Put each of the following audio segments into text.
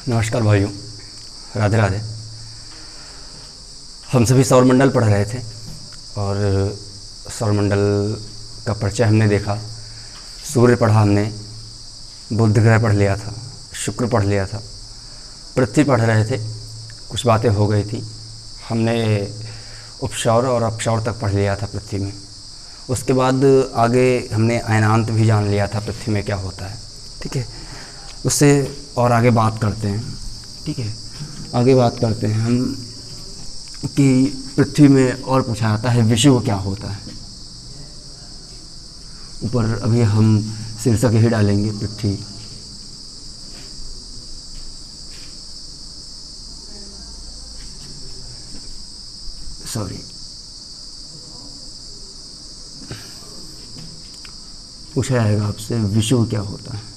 नमस्कार भाइयों, राधे राधे। हम सभी सौरमंडल पढ़ रहे थे और सौरमंडल का परिचय हमने देखा। सूर्य पढ़ा हमने, बुध ग्रह पढ़ लिया था, शुक्र पढ़ लिया था, पृथ्वी पढ़ रहे थे, कुछ बातें हो गई थी। हमने उपसौर और अपसौर तक पढ़ लिया था पृथ्वी में। उसके बाद आगे हमने अयनांत भी जान लिया था पृथ्वी में क्या होता है। ठीक है, उससे और आगे बात करते हैं। ठीक है, आगे बात करते हैं हम कि पृथ्वी में और पूछा जाता है विषुव क्या होता है। ऊपर अभी हम शीर्षक ही डालेंगे पृथ्वी। सॉरी, पूछा जाएगा आपसे विषुव क्या होता है।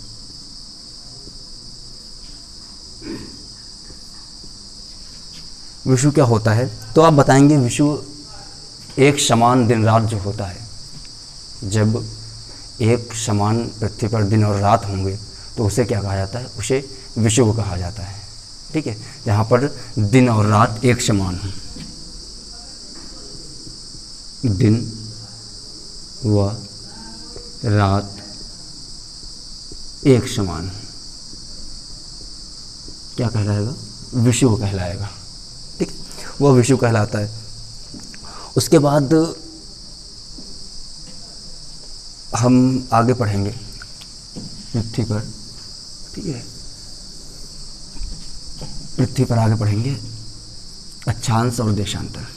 विषुव क्या होता है तो आप बताएंगे विषुव एक समान दिन रात जो होता है। जब एक समान पृथ्वी पर दिन और रात होंगे तो उसे क्या कहा जाता है, उसे विषुव कहा जाता है। ठीक है, जहाँ पर दिन और रात एक समान हो, दिन व रात एक समान हो, क्या कहलाएगा, विषुव कहलाएगा। ठीक, वह विषुव कहलाता है। उसके बाद हम आगे पढ़ेंगे पृथ्वी पर। ठीक है, पृथ्वी पर आगे पढ़ेंगे अक्षांश और देशांतर।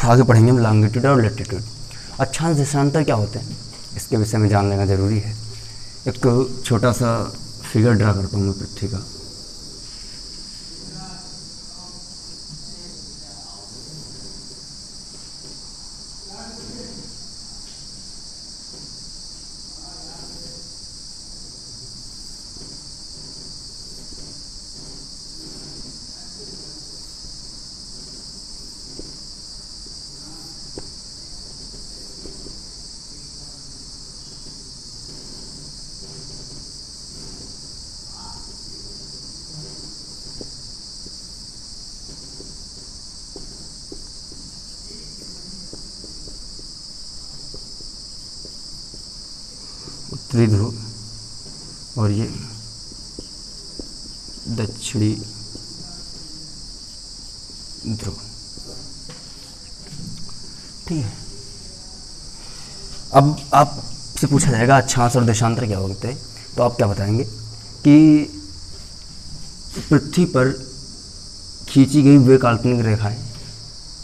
आगे पढ़ेंगे हम लॉन्गिट्यूड और लैटिट्यूड। अक्षांश देशांतर क्या होते हैं इसके विषय में जान लेना ज़रूरी है। एक छोटा सा फिगर ड्रा करता हूँ मैं पृथ्वी का। उत्तरी ध्रुव और ये दक्षिणी ध्रुव। ठीक है, अब आपसे पूछा जाएगा अक्षांश और देशांतर क्या होते हैं, तो आप क्या बताएंगे कि पृथ्वी पर खींची गई वे काल्पनिक रेखाएं,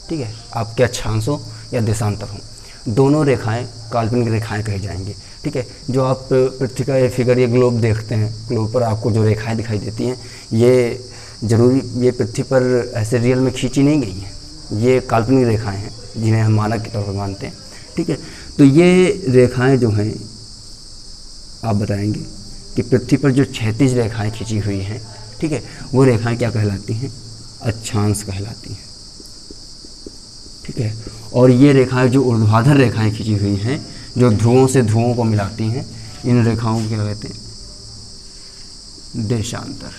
ठीक है, आपके अक्षांश हो या देशांतर हो, दोनों रेखाएं काल्पनिक रेखाएं कही जाएंगी। ठीक है, जो आप पृथ्वी का ये फिगर, ये ग्लोब देखते हैं, ग्लोब पर आपको जो रेखाएं दिखाई देती हैं, ये जरूरी, ये पृथ्वी पर ऐसे रियल में खींची नहीं गई हैं, ये काल्पनिक रेखाएं हैं जिन्हें हम मानक के तौर पर मानते हैं। ठीक है, तो ये रेखाएं जो हैं, आप बताएंगे कि पृथ्वी पर जो क्षैतिज रेखाएं खींची हुई हैं, ठीक है, वो रेखाएं क्या कहलाती हैं, अक्षांश कहलाती हैं। ठीक है, और ये रेखाएं जो ऊर्ध्वाधर रेखाएं खींची हुई हैं, जो ध्रुवों से ध्रुवों को मिलाती हैं, इन रेखाओं को क्या कहते हैं, देशांतर।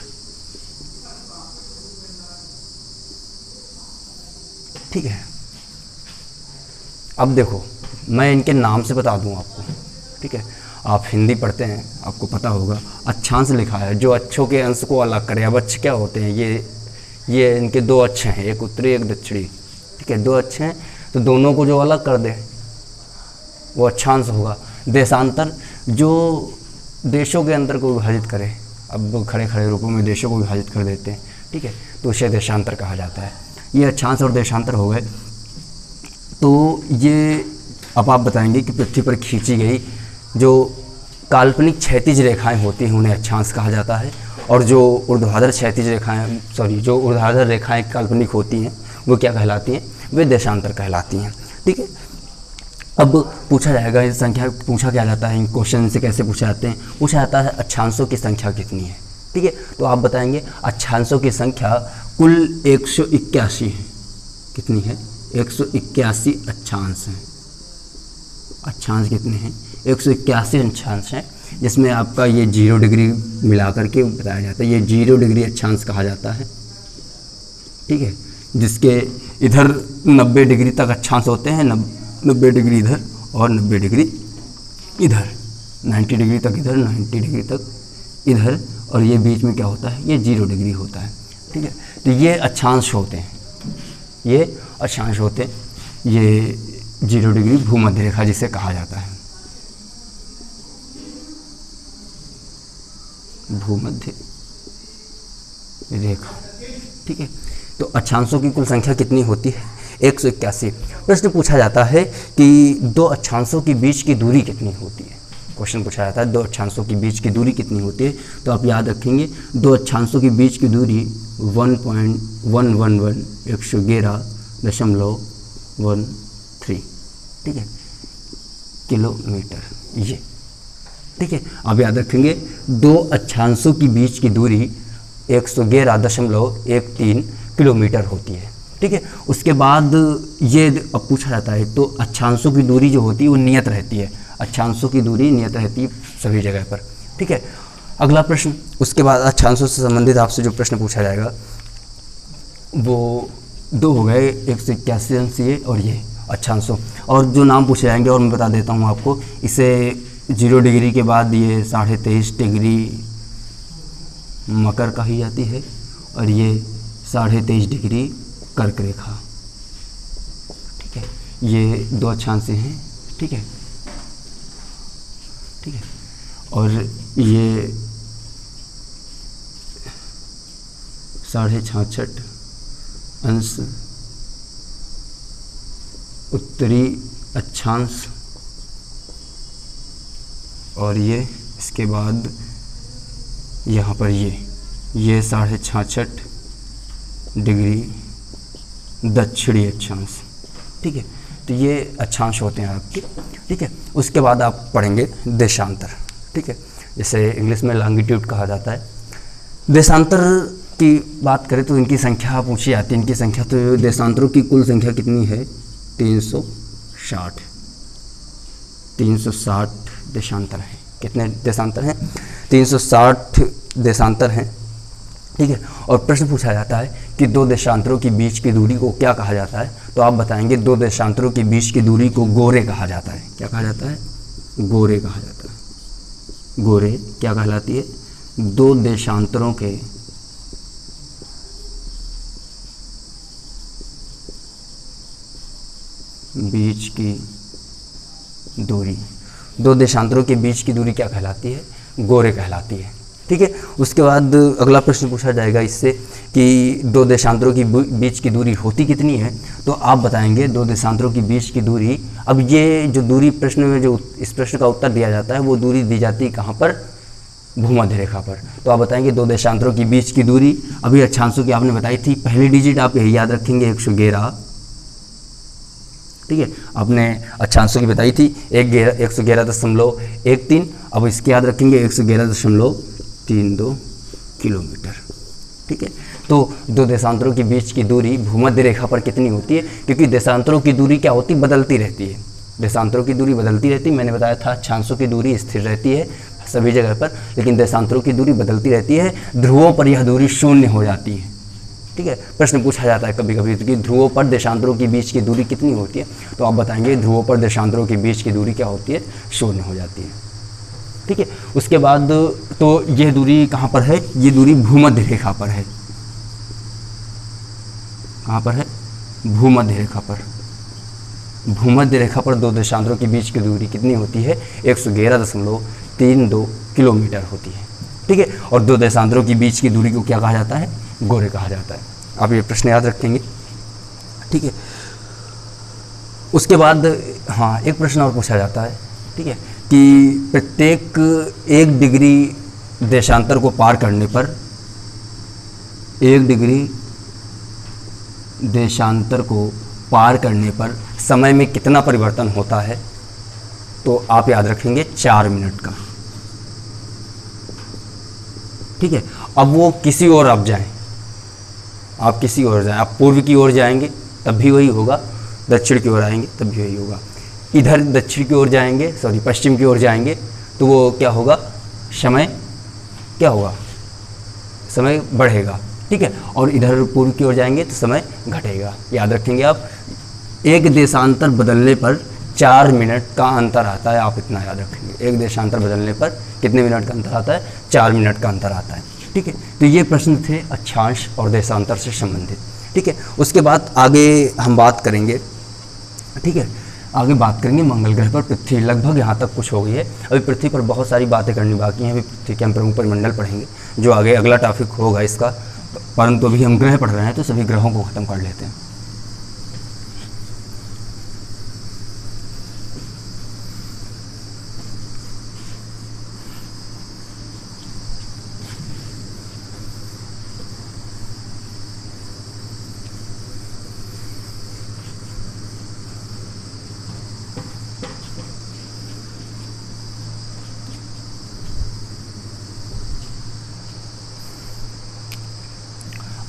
ठीक है, अब देखो मैं इनके नाम से बता दूं आपको। ठीक है, आप हिंदी पढ़ते हैं, आपको पता होगा अक्षांश लिखा है जो अक्षों के अंश को अलग करे। अब अक्ष क्या होते हैं, ये इनके दो अक्ष हैं, एक उत्तरी एक दक्षिणी। ठीक है, दो अक्ष हैं तो दोनों को जो अलग कर दे वो अक्षांश होगा। देशांतर जो देशों के अंतर को विभाजित करे, अब खड़े खड़े रूपों में देशों को विभाजित कर देते हैं। ठीक है, तो उसे देशांतर कहा जाता है। ये अक्षांश और देशांतर हो गए। तो ये अब आप बताएंगे कि पृथ्वी पर खींची गई जो काल्पनिक क्षैतिज रेखाएं होती हैं उन्हें अक्षांश कहा जाता है, और जो ऊर्ध्वाधर क्षैतिज रेखाएं, जो ऊर्ध्वाधर रेखाएं काल्पनिक होती हैं वो क्या कहलाती हैं, वे देशांतर कहलाती हैं। ठीक है, अब पूछा जाएगा इस संख्या, पूछा क्या जाता है, इन क्वेश्चन से कैसे पूछा जाते हैं, पूछा जाता है अक्षांशों की संख्या कितनी है। ठीक है। तो आप बताएंगे अक्षांशों की संख्या कुल 181 है। कितनी है? 181 अक्षांश हैं। अक्षांश कितने हैं? 181 अक्षांश हैं, जिसमें आपका ये 0 डिग्री मिला करके बताया जाता है। ये 0 डिग्री अक्षांश कहा जाता है, ठीक है, जिसके इधर 90 डिग्री तक अक्षांश होते हैं, 90 डिग्री इधर और 90 डिग्री इधर, 90 डिग्री तक इधर, 90 डिग्री तक इधर, और ये बीच में क्या होता है? ये 0 डिग्री होता है, ठीक है। तो ये अक्षांश होते हैं, ये अक्षांश होते हैं। ये 0 डिग्री भूमध्य रेखा जिसे कहा जाता है, भूमध्य रेखा, ठीक है। तो अक्षांशों की कुल संख्या कितनी होती है? 181। प्रश्न पूछा जाता है कि दो अक्षांशों के बीच की दूरी कितनी होती है। क्वेश्चन पूछा जाता है दो अक्षांशों के बीच की दूरी कितनी होती है। तो आप याद रखेंगे दो अक्षांशों के बीच की दूरी 1.111 ठीक है, किलोमीटर, ये ठीक है। आप याद रखेंगे दो अक्षांशों के बीच की दूरी 111.13 किलोमीटर होती है, ठीक है। उसके बाद ये अब पूछा जाता है तो अक्षांशों की दूरी जो होती है वो नियत रहती है, अक्षांशों की दूरी नियत रहती है सभी जगह पर, ठीक है। अगला प्रश्न, उसके बाद अक्षांशों से संबंधित आपसे जो प्रश्न पूछा जाएगा वो दो हो गए, 181 अंश ये और ये अक्षांशों, और जो नाम पूछे जाएंगे और मैं बता देता हूँ आपको। इसे 0 डिग्री के बाद ये 23.5 डिग्री मकर कही जाती है और ये 23.5 डिग्री कर्क रेखा, ठीक है। ये दो अक्षांश हैं, ठीक है, ठीक है। और ये 66.5 अंश उत्तरी अक्षांश, और ये इसके बाद यहाँ पर ये 66.5 डिग्री दक्षिणी अक्षांश, ठीक है। तो ये अक्षांश होते हैं आपके, ठीक है। उसके बाद आप पढ़ेंगे देशांतर, ठीक है, जिसे इंग्लिश में लॉन्गिट्यूड कहा जाता है। देशांतर की बात करें तो इनकी संख्या पूछी जाती है, इनकी संख्या, तो देशांतरों की कुल संख्या कितनी है? 360 देशांतर हैं। कितने देशांतर हैं? 360 देशांतर हैं, ठीक है। और प्रश्न पूछा जाता है कि दो देशांतरों के बीच की दूरी को क्या कहा जाता है। तो आप बताएंगे दो देशांतरों के बीच की दूरी को गोरे कहा जाता है। क्या कहा जाता है? गोरे कहा जाता है। गोरे क्या कहलाती है? दो देशांतरों के बीच की दूरी, दो देशांतरों के बीच की दूरी क्या कहलाती है? गोरे कहलाती है, ठीक है। उसके बाद अगला प्रश्न पूछा जाएगा इससे कि दो देशांतरों की बीच की दूरी होती कितनी है। तो आप बताएंगे दो देशांतरों के बीच की दूरी, अब ये जो दूरी प्रश्न में जो इस प्रश्न का उत्तर दिया जाता है वो दूरी दी जाती है कहाँ पर? भूमध्य रेखा पर। तो आप बताएंगे दो देशांतरों के बीच की दूरी, अभी अक्षांशों की आपने बताई थी, पहली डिजिट आप यही याद रखेंगे 111, ठीक है। आपने अक्षांशों की बताई थी 111.13, अब इसके याद रखेंगे 111.32 किलोमीटर, ठीक है। तो दो देशांतरों के बीच की दूरी भूमध्य रेखा पर कितनी होती है? क्योंकि देशांतरों की दूरी क्या होती? बदलती रहती है। देशांतरों की दूरी बदलती रहती है, मैंने बताया था अक्षांशों की दूरी स्थिर रहती है सभी जगह पर, लेकिन देशांतरों की दूरी बदलती रहती है। ध्रुवों पर यह दूरी शून्य हो जाती है, ठीक है। प्रश्न पूछा जाता है कभी कभी कि ध्रुवों पर देशांतरों की बीच की दूरी कितनी होती है। तो आप बताएंगे ध्रुवों पर देशांतरों की बीच की दूरी क्या होती है? शून्य हो जाती है, ठीक है। उसके बाद तो यह दूरी कहाँ पर है? ये दूरी भूमध्य रेखा पर है। कहाँ पर है? भूमध्य रेखा पर। भूमध्य रेखा पर दो देशांतरों के बीच की दूरी कितनी होती है? 111.32 किलोमीटर होती है, ठीक है। और दो देशांतरों के बीच की दूरी को क्या कहा जाता है? गोरे कहा जाता है। आप ये प्रश्न याद रखेंगे, ठीक है। उसके बाद हाँ, एक प्रश्न और पूछा जाता है, ठीक है, कि प्रत्येक 1 डिग्री देशांतर को पार करने पर, 1 डिग्री देशांतर को पार करने पर समय में कितना परिवर्तन होता है? तो आप याद रखेंगे 4 मिनट का, ठीक है। अब वो किसी और आप जाएं, आप किसी और जाएं, आप पूर्व की ओर जाएंगे तब भी वही होगा, दक्षिण की ओर आएंगे तब भी वही होगा। इधर दक्षिण की ओर जाएंगे, सॉरी पश्चिम की ओर जाएंगे तो वो क्या होगा, समय क्या होगा, समय बढ़ेगा, ठीक है। और इधर पूर्व की ओर जाएंगे तो समय घटेगा। याद रखेंगे आप, एक देशांतर बदलने पर 4 मिनट का अंतर आता है, आप इतना याद रखेंगे। एक देशांतर बदलने पर कितने मिनट का अंतर आता है, 4 मिनट का अंतर आता है, ठीक है। तो ये प्रश्न थे अक्षांश और देशांतर से संबंधित, ठीक है। उसके बाद आगे हम बात करेंगे, ठीक है, आगे बात करेंगे मंगल ग्रह पर पृथ्वी। लगभग यहाँ तक कुछ हो गई है, अभी पृथ्वी पर बहुत सारी बातें करनी बाकी हैं। अभी पृथ्वी के हम प्रमुख परिमंडल पढ़ेंगे जो आगे अगला टॉपिक होगा इसका, परंतु अभी हम ग्रह पढ़ रहे हैं तो सभी ग्रहों को ख़त्म कर लेते हैं।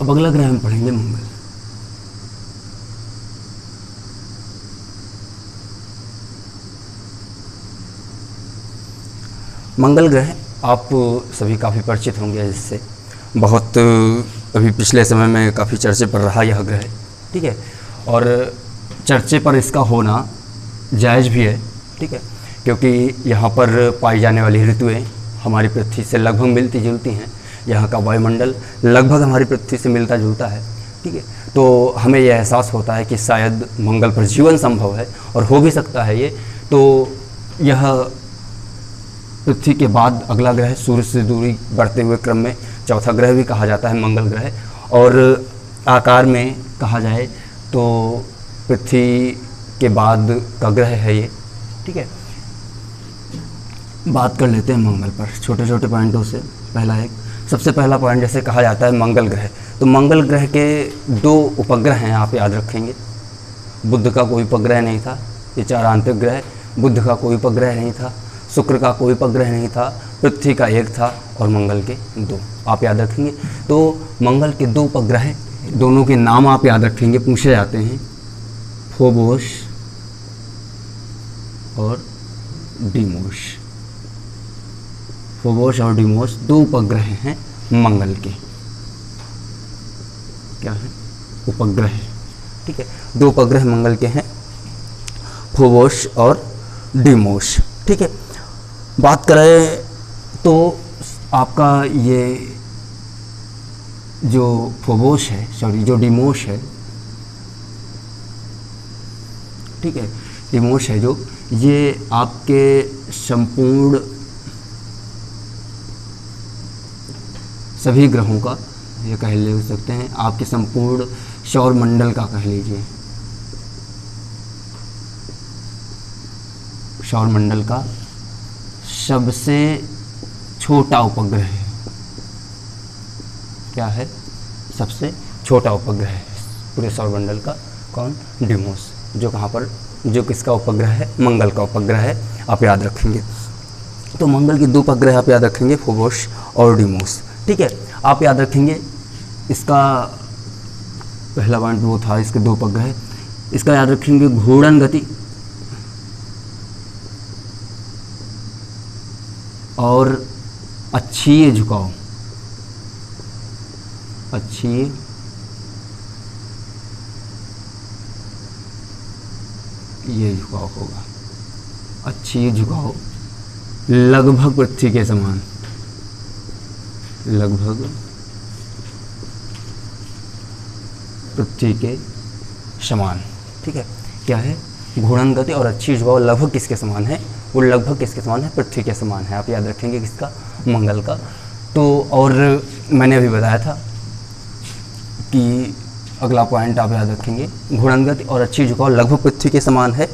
अब अगला ग्रह हम पढ़ेंगे मंगल। मंगल ग्रह आप सभी काफ़ी परिचित होंगे इससे, बहुत अभी पिछले समय में काफ़ी चर्चे पर रहा यह ग्रह, ठीक है। और चर्चे पर इसका होना जायज़ भी है, ठीक है, क्योंकि यहाँ पर पाई जाने वाली ऋतुएं हमारी पृथ्वी से लगभग मिलती जुलती हैं। यहाँ का वायुमंडल लगभग हमारी पृथ्वी से मिलता जुलता है, ठीक है। तो हमें यह एहसास होता है कि शायद मंगल पर जीवन संभव है, और हो भी सकता है ये। तो यह पृथ्वी के बाद अगला ग्रह, सूर्य से दूरी बढ़ते हुए क्रम में चौथा ग्रह भी कहा जाता है मंगल ग्रह, और आकार में कहा जाए तो पृथ्वी के बाद का ग्रह है ये, ठीक है। बात कर लेते हैं मंगल पर छोटे छोटे पॉइंटों से। सबसे पहला पॉइंट, जैसे कहा जाता है मंगल ग्रह, तो मंगल ग्रह के 2 उपग्रह हैं, आप याद रखेंगे। बुध का कोई उपग्रह नहीं था, ये 4 आंतरिक ग्रह। बुध का कोई उपग्रह नहीं था, शुक्र का कोई उपग्रह नहीं था, पृथ्वी का 1 था और मंगल के 2, आप याद रखेंगे। तो मंगल के 2 उपग्रह, दोनों के नाम आप याद रखेंगे, पूछे जाते हैं, फोबोस और डीमोस। फोबोस और डीमोस 2 उपग्रह हैं मंगल के, क्या है, उपग्रह, ठीक है। 2 उपग्रह मंगल के हैं, फोबोस और डीमोस, ठीक है। बात करें तो आपका ये जो फोबोस है, सॉरी जो डीमोस है, ठीक है, डीमोस है जो, ये आपके संपूर्ण सभी ग्रहों का, ये कह ले सकते हैं, आपके संपूर्ण सौर मंडल का कह लीजिए, सौर मंडल का सबसे छोटा उपग्रह है। क्या है, सबसे छोटा उपग्रह है पूरे सौर मंडल का, कौन, डीमोस, जो कहाँ पर, जो किसका उपग्रह है, मंगल का उपग्रह है, आप याद रखेंगे। तो मंगल के 2 उपग्रह आप याद रखेंगे, फोबोस और डीमोस, ठीक है। आप याद रखेंगे इसका पहला पॉइंट वो था, इसके 2 उपग्रह, इसका याद रखेंगे घूर्णन गति और अक्षीय झुकाव, अक्षीय ये झुकाव होगा, अक्षीय झुकाव लगभग पृथ्वी के समान, लगभग पृथ्वी के समान, ठीक है। क्या है, घूर्णन गति और अक्षीय झुकाव लगभग किसके समान है, वो लगभग किसके समान है, पृथ्वी के समान है, आप याद रखेंगे किसका, मंगल का। तो और मैंने अभी बताया था कि अगला पॉइंट आप याद रखेंगे, घूर्णन गति और अक्षीय झुकाव लगभग पृथ्वी के समान है।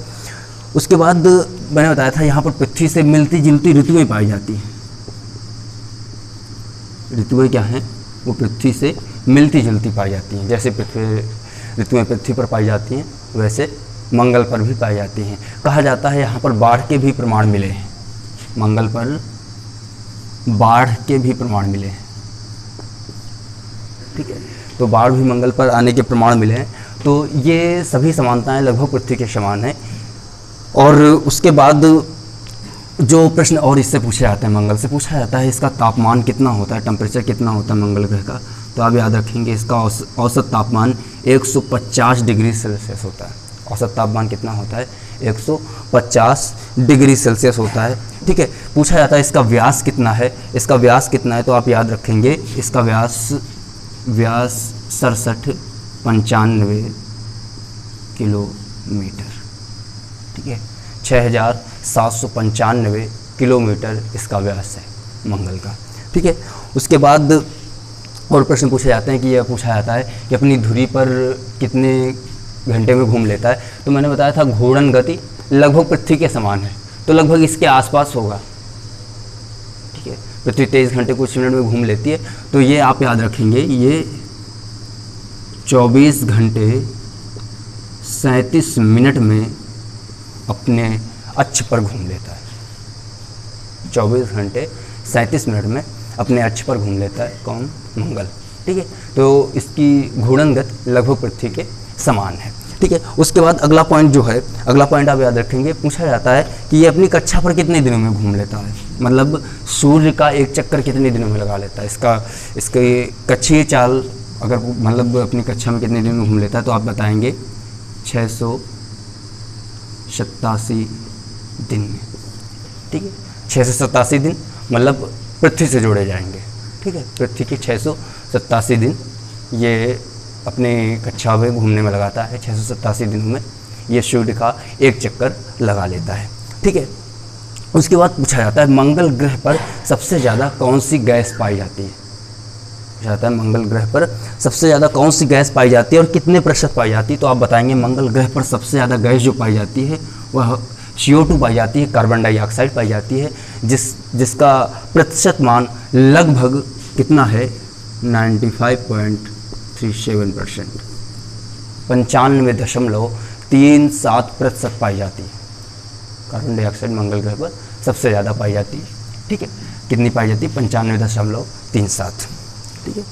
उसके बाद मैंने बताया था यहाँ पर पृथ्वी से मिलती जुलती ऋतुएं पाई जाती हैं। ऋतुएं क्या हैं, वो पृथ्वी से मिलती जुलती पाई जाती हैं। जैसे ऋतुएं पृथ्वी पर पाई जाती हैं, वैसे मंगल पर भी पाई जाती हैं। कहा जाता है यहाँ पर बाढ़ के भी प्रमाण मिले हैं, मंगल पर बाढ़ के भी प्रमाण मिले हैं, ठीक है। तो बाढ़ भी मंगल पर आने के प्रमाण मिले हैं। तो ये सभी समानताएं लगभग पृथ्वी के समान हैं। और उसके बाद जो प्रश्न और इससे पूछे जाते हैं, मंगल से पूछा जाता है इसका तापमान कितना होता है, टेम्परेचर कितना होता है मंगल ग्रह का। तो आप याद रखेंगे इसका औसत तापमान 150 डिग्री सेल्सियस होता है। औसत तापमान कितना होता है? 150 डिग्री सेल्सियस होता है, ठीक है। पूछा जाता है इसका व्यास कितना है, इसका व्यास कितना है, तो आप याद रखेंगे इसका व्यास 6795 किलोमीटर, ठीक है। 6795 किलोमीटर इसका व्यास है मंगल का, ठीक है। उसके बाद और प्रश्न पूछे जाते हैं कि यह पूछा जाता है कि अपनी धुरी पर कितने घंटे में घूम लेता है। तो मैंने बताया था घूर्णन गति लगभग पृथ्वी के समान है, तो लगभग इसके आसपास होगा, ठीक है। पृथ्वी 23 घंटे कुछ मिनट में घूम लेती है, तो ये आप याद रखेंगे ये 24 घंटे 37 मिनट में अपने अक्ष पर घूम लेता है। 24 घंटे 37 मिनट में अपने अक्ष पर घूम लेता है कौन? मंगल, ठीक है। तो इसकी घूर्णन गति लगभग पृथ्वी के समान है, ठीक है। उसके बाद अगला पॉइंट जो है, अगला पॉइंट आप याद रखेंगे, पूछा जाता है कि ये अपनी कक्षा पर कितने दिनों में घूम लेता है, मतलब सूर्य का एक चक्कर कितने दिनों में लगा लेता है। इसके कक्षीय चाल अगर मतलब अपनी कक्षा में कितने दिनों में घूम लेता है, तो आप बताएंगे 687 दिन में, ठीक है। 687 दिन मतलब पृथ्वी से जोड़े जाएंगे, ठीक है। पृथ्वी के 687 दिन ये अपने कक्षा में घूमने में लगाता है। 687 दिनों में ये सूर्य का एक चक्कर लगा लेता है, ठीक है। उसके बाद पूछा जाता है मंगल ग्रह पर सबसे ज़्यादा कौन सी गैस पाई जाती है। पूछा जाता है मंगल ग्रह पर सबसे ज़्यादा कौन सी गैस पाई जाती है और कितने प्रतिशत पाई जाती है। तो आप बताएंगे मंगल ग्रह पर सबसे ज़्यादा गैस जो पाई जाती है वह CO2 पाई जाती है, कार्बन डाइऑक्साइड पाई जाती है, जिसका प्रतिशत मान लगभग कितना है? 95.37%, 95.37% पाई जाती है कार्बन डाइऑक्साइड मंगल ग्रह पर सबसे ज़्यादा पाई जाती है, ठीक है। कितनी पाई जाती है? 95.37, ठीक है।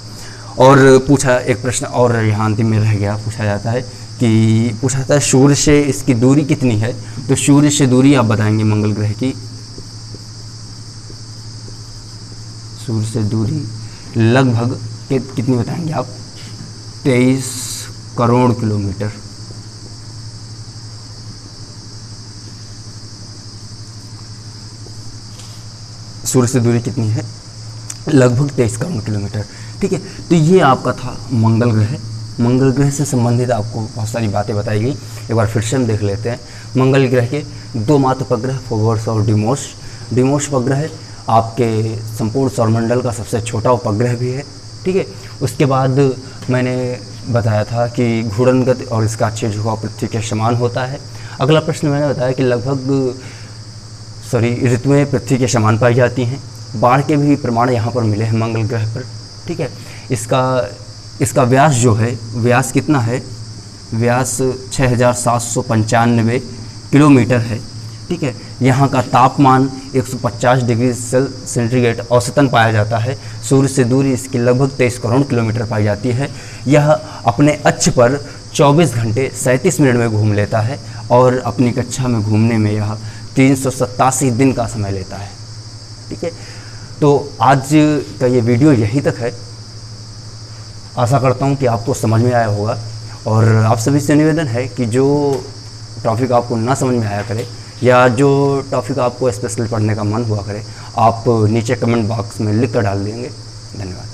और पूछा एक प्रश्न और यहाँ अंतिम में रह गया, पूछा जाता है सूर्य से इसकी दूरी कितनी है। तो सूर्य से दूरी आप बताएंगे मंगल ग्रह की, सूर्य से दूरी लगभग कितनी बताएंगे आप? 23 करोड़ किलोमीटर, सूर्य से दूरी कितनी है? लगभग 23 करोड़ किलोमीटर, ठीक है। तो ये आपका था मंगल ग्रह। मंगल ग्रह से संबंधित आपको बहुत सारी बातें बताई गई, एक बार फिर से हम देख लेते हैं। मंगल ग्रह के दो मात्र उपग्रह फोबोर्स और डिमोस। डिमोस उपग्रह आपके संपूर्ण सौरमंडल का सबसे छोटा उपग्रह भी है, ठीक है। उसके बाद मैंने बताया था कि घूर्णन गति और इसका अक्षीय झुकाव पृथ्वी के समान होता है। अगला प्रश्न मैंने बताया कि ऋतुएं पृथ्वी के समान पाई जाती हैं। बाढ़ के भी प्रमाण यहाँ पर मिले हैं मंगल ग्रह पर, ठीक है। इसका व्यास जो है, व्यास कितना है? व्यास 6795 किलोमीटर है, ठीक है। यहाँ का तापमान 150 डिग्री सेंटीग्रेड औसतन पाया जाता है। सूर्य से दूरी इसकी लगभग 23 करोड़ किलोमीटर पाई जाती है। यह अपने अक्ष पर 24 घंटे 37 मिनट में घूम लेता है और अपनी कक्षा में घूमने में यह 387 दिन का समय लेता है, ठीक है। तो आज का ये वीडियो यहीं तक है। आशा करता हूँ कि आपको समझ में आया होगा और आप सभी से निवेदन है कि जो टॉपिक आपको ना समझ में आया करे या जो टॉपिक आपको स्पेशली पढ़ने का मन हुआ करे, आप नीचे कमेंट बॉक्स में लिख कर डाल देंगे। धन्यवाद।